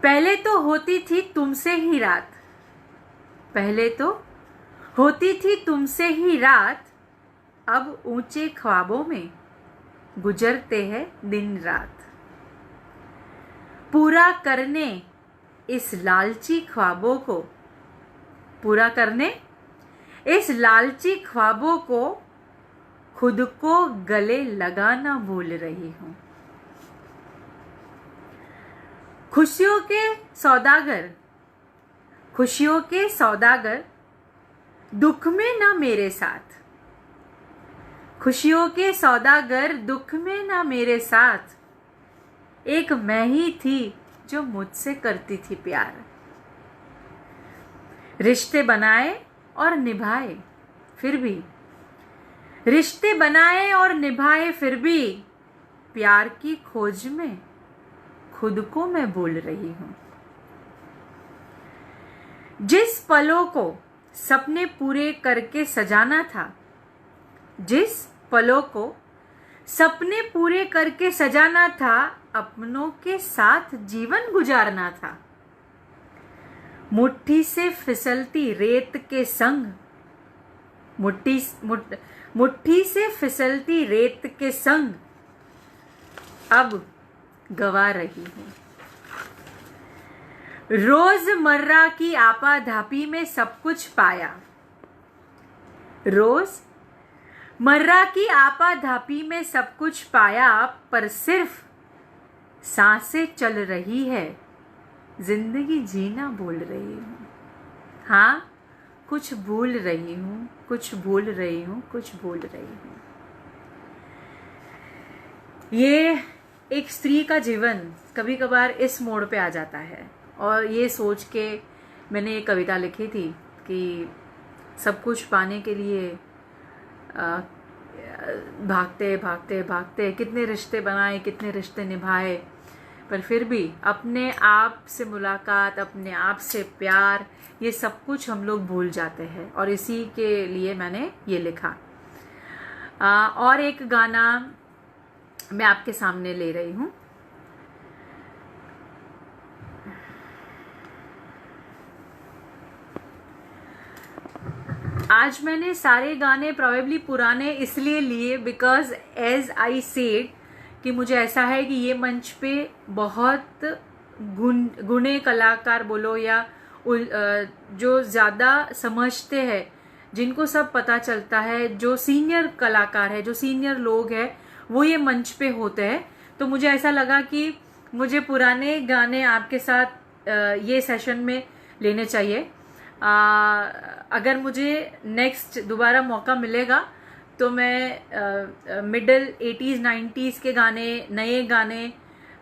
पहले तो होती थी तुमसे ही रात, पहले तो होती थी तुमसे ही रात। अब ऊंचे ख्वाबों में गुजरते हैं दिन रात। पूरा करने इस लालची ख्वाबों को, पूरा करने इस लालची ख्वाबों को खुद को गले लगाना भूल रही हूँ। खुशियों के सौदागर, खुशियों के सौदागर दुख में ना मेरे साथ। खुशियों के सौदागर दुख में ना मेरे साथ। एक मैं ही थी जो मुझसे करती थी प्यार। रिश्ते बनाए और निभाए फिर भी, रिश्ते बनाए और निभाए फिर भी, प्यार की खोज में खुद को मैं भूल रही हूँ। जिस पलों को सपने पूरे करके सजाना था, जिस पलों को सपने पूरे करके सजाना था, अपनों के साथ जीवन गुजारना था। मुट्ठी से फिसलती रेत के संग, मुट्ठी से फिसलती रेत के संग अब गवा रही हूँ। रोजमर्रा की आपाधापी में सब कुछ पाया, रोज मर्रा की आपाधापी में सब कुछ पाया, पर सिर्फ सांसें चल रही है, जिंदगी जीना भूल रही हूँ। हाँ, कुछ भूल रही हूँ, कुछ भूल रही हूँ, कुछ भूल रही हूँ। ये एक स्त्री का जीवन कभी कभार इस मोड़ पे आ जाता है। और ये सोच के मैंने ये कविता लिखी थी कि सब कुछ पाने के लिए भागते भागते भागते कितने रिश्ते बनाए, कितने रिश्ते निभाए, पर फिर भी अपने आप से मुलाकात, अपने आप से प्यार, ये सब कुछ हम लोग भूल जाते हैं। और इसी के लिए मैंने ये लिखा। और एक गाना मैं आपके सामने ले रही हूँ। आज मैंने सारे गाने प्रोबेबली पुराने इसलिए लिए बिकॉज एज आई सेड कि मुझे ऐसा है कि ये मंच पे बहुत गुणे कलाकार बोलो या जो ज़्यादा समझते हैं, जिनको सब पता चलता है, जो सीनियर कलाकार है, जो सीनियर लोग हैं, वो ये मंच पे होते हैं। तो मुझे ऐसा लगा कि मुझे पुराने गाने आपके साथ ये सेशन में लेने चाहिए। अगर मुझे नेक्स्ट दोबारा मौका मिलेगा तो मैं मिडल 80s 90s के गाने, नए गाने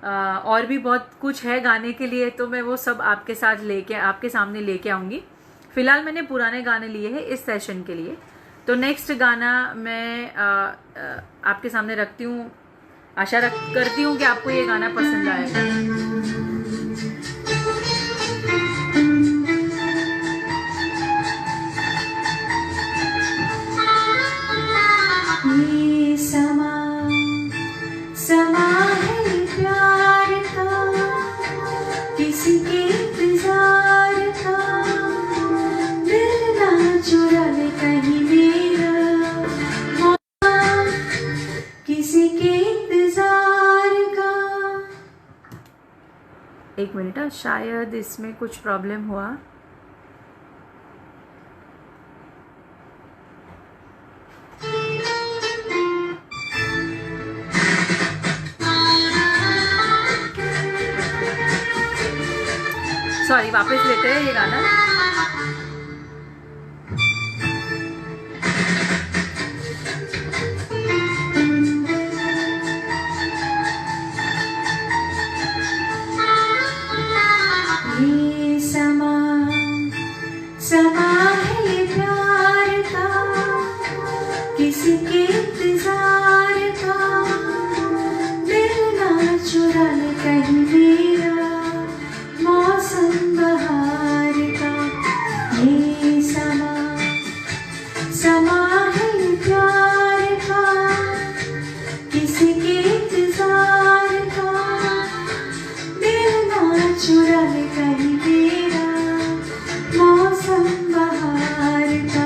और भी बहुत कुछ है गाने के लिए, तो मैं वो सब आपके साथ लेके, आपके सामने लेके आऊँगी। फिलहाल मैंने पुराने गाने लिए हैं इस सेशन के लिए। तो नेक्स्ट गाना मैं आपके सामने रखती हूँ आशा करती हूँ कि आपको ये गाना पसंद आएगा। ये समा है प्यार का, किसी के इंतजार का, दिल ना चुरा ले कहीं मेरा, किसी के इंतजार का। एक मिनट, शायद इसमें कुछ प्रॉब्लम हुआ। सॉरी, वापस लेते हैं ये गाना। ये समा है प्यार का, किसी के इंतजार का, दिल ना चुरा ले कहीं मेरा, मौसम बहार का। ये समा है प्यार का, किसी के इंतजार का, दिल ना चुरा ले कहीं मेरा, मौसम बहार का।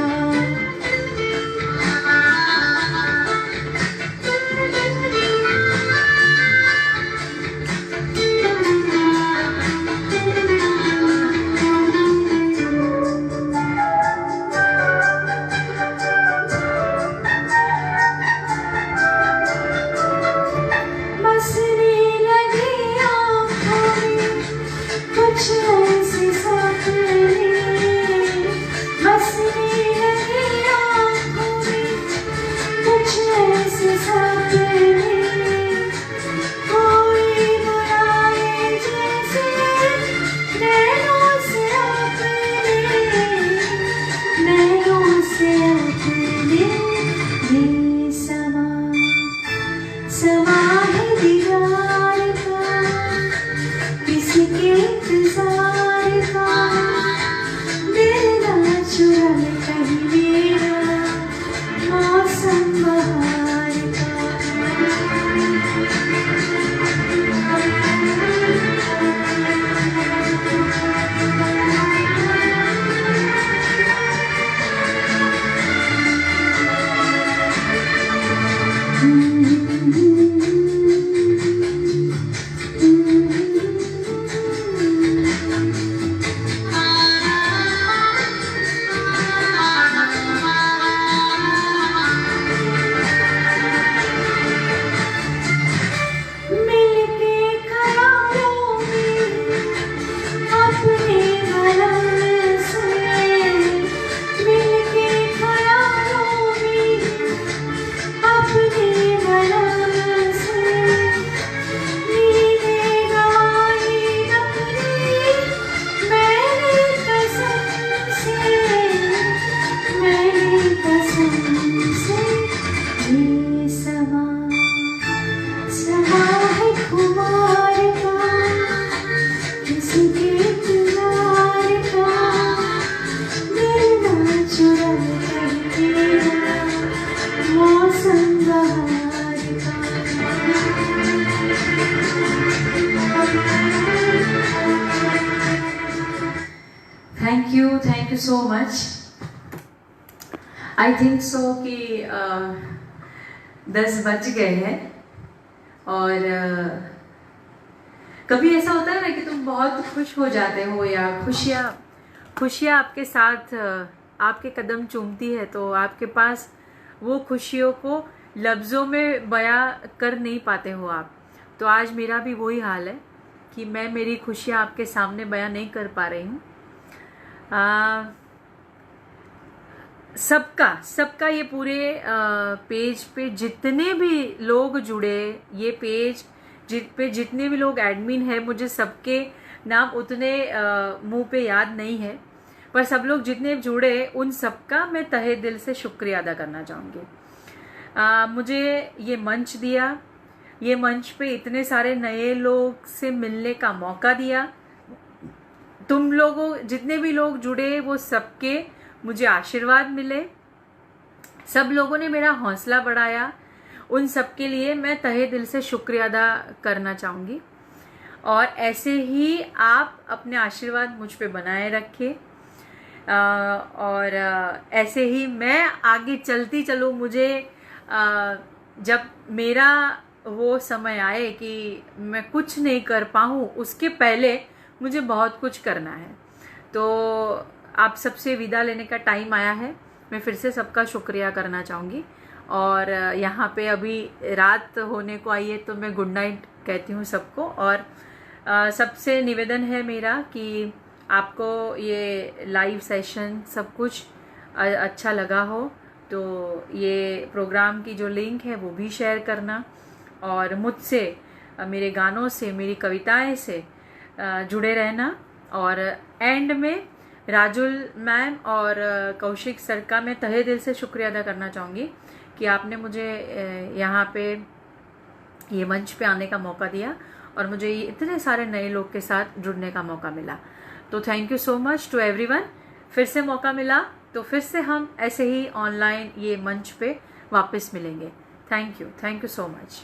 बसने लगी आँखों में कुछ ऐसे सपने, बसने लगी आँखों में कुछ ऐसे सपने, कोई बुलाए जैसे नैनों से अपने, नैनों से अपने। ये समा है दीवार का, किसी के इंतजार का, दिल ना चुरा ले कहीं मेरा, मौसम बहार का। मिलके ख्यालों में अपने गले से, मिलके ख्यालों में अपने गले से, नींदें गंवाई अपनी मैंने कसम से, मैंने कसम से। ये समा है खुमार का, किसी के इंतजार का, दिल ना चुरा ले कहीं मेरा, मौसम बहार का। Thank you so much. I think so कि 10 बज गए हैं, और कभी ऐसा होता है ना कि तुम बहुत खुश हो जाते हो, या खुशियाँ आपके साथ आपके कदम चूमती है, तो आपके पास वो खुशियों को लफ्ज़ों में बयां कर नहीं पाते हो आप। तो आज मेरा भी वही हाल है कि मैं मेरी खुशियाँ आपके सामने बयां नहीं कर पा रही हूँ। सबका ये पूरे पेज पे जितने भी लोग जुड़े, ये पेज पे जितने भी लोग एडमिन है, मुझे सबके नाम उतने मुंह पे याद नहीं है, पर सब लोग जितने जुड़े उन सबका मैं तहे दिल से शुक्रिया अदा करना चाहूँगी। मुझे ये मंच दिया, ये मंच पे इतने सारे नए लोग से मिलने का मौका दिया। तुम लोगों, जितने भी लोग जुड़े वो सबके मुझे आशीर्वाद मिले, सब लोगों ने मेरा हौसला बढ़ाया। उन सब के लिए मैं तहे दिल से शुक्रिया अदा करना चाहूँगी। और ऐसे ही आप अपने आशीर्वाद मुझ पे बनाए रखें, और ऐसे ही मैं आगे चलती चलूँ। मुझे जब मेरा वो समय आए कि मैं कुछ नहीं कर पाऊँ, उसके पहले मुझे बहुत कुछ करना है। तो आप सबसे विदा लेने का टाइम आया है। मैं फिर से सबका शुक्रिया करना चाहूँगी। और यहाँ पे अभी रात होने को आई है तो मैं गुड नाइट कहती हूँ सबको। और सबसे निवेदन है मेरा कि आपको ये लाइव सेशन सब कुछ अच्छा लगा हो तो ये प्रोग्राम की जो लिंक है वो भी शेयर करना, और मुझसे, मेरे गानों से, मेरी कविताएं से जुड़े रहना। और एंड में राजुल मैम और कौशिक सर का मैं तहे दिल से शुक्रिया अदा करना चाहूँगी कि आपने मुझे यहाँ पे ये मंच पे आने का मौका दिया और मुझे ये इतने सारे नए लोग के साथ जुड़ने का मौका मिला। तो thank you so much to everyone. फिर से मौका मिला तो फिर से हम ऐसे ही ऑनलाइन ये मंच पे वापस मिलेंगे। Thank you so much.